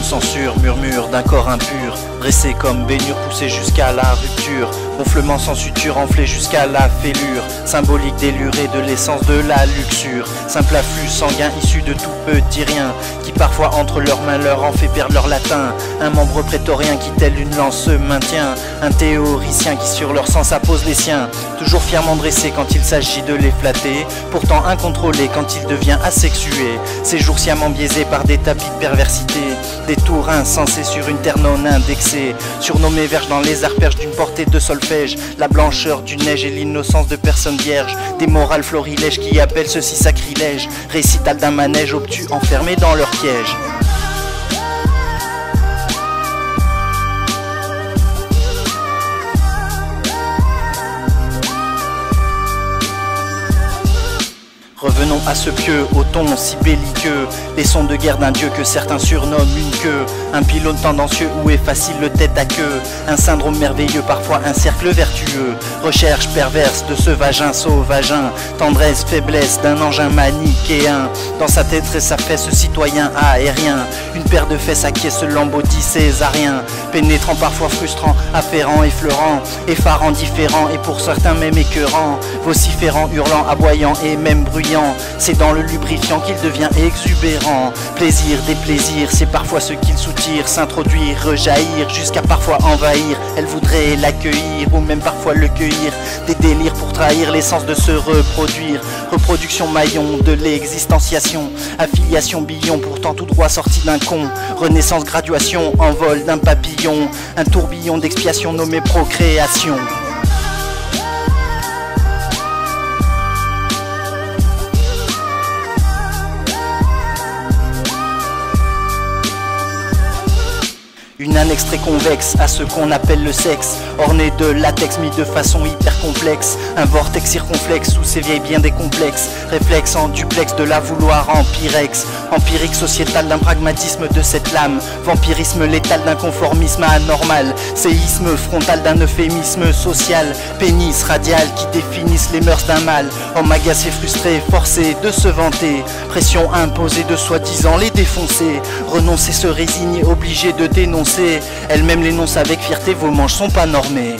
Autocensure, murmure d'un corps impur, dressé comme baignure poussée jusqu'à la rupture. Gonflement sans suture, enflé jusqu'à la fêlure, symbolique déluré de l'essence de la luxure. Simple afflux sanguin issu de tout petit rien, qui parfois entre leurs mains leur en fait perdre leur latin. Un membre prétorien qui tel une lance se maintient, un théoricien qui sur leur sens appose les siens. Toujours fièrement dressé quand il s'agit de les flatter, pourtant incontrôlé quand il devient asexué. Ces jours sciemment biaisés par des tapis de perversité, des tours insensés sur une terre non indexée. Surnommé verge dans les arpèges d'une portée de solfège, la blancheur du neige et l'innocence de personnes vierges. Des morales florilèges qui appellent ceci sacrilège, récital d'un manège obtus enfermés dans leur piège. Revenons à ce pieux, au ton si belliqueux, les sons de guerre d'un dieu que certains surnomment une queue. Un pylône tendancieux où est facile le tête à queue, un syndrome merveilleux, parfois un cercle vertueux. Recherche perverse de ce vagin sauvagin, tendresse, faiblesse d'un engin manichéen. Dans sa tête et sa fesse, citoyen aérien, une paire de fesses acquiesce l'embaudit césarien. Pénétrant, parfois frustrant, afférent, effleurant, effarant, différent et pour certains même écœurant. Vociférant, hurlant, aboyant et même bruyant, c'est dans le lubrifiant qu'il devient exubérant. Plaisir, déplaisir, c'est parfois ce qu'il soutire, s'introduire, rejaillir, jusqu'à parfois envahir. Elle voudrait l'accueillir ou même parfois le cueillir. Des délires pour trahir l'essence de se reproduire. Reproduction maillon de l'existenciation, affiliation billon pourtant tout droit sorti d'un con. Renaissance, graduation, envol d'un papillon, un tourbillon d'expiation nommé procréation. Une annexe très convexe à ce qu'on appelle le sexe, orné de latex mis de façon hyper complexe. Un vortex circonflexe où s'éveille bien des complexes, réflexe en duplex de la vouloir empirex. Empirique sociétal d'un pragmatisme de cette lame, vampirisme létal d'un conformisme anormal, séisme frontal d'un euphémisme social, pénis radial qui définissent les mœurs d'un mal. Homme agacé, frustré, forcé de se vanter, pression imposée de soi-disant les défoncer. Renoncer, se résigner, obligé de dénoncer, elle-même l'énonce avec fierté, vos manches sont pas normées.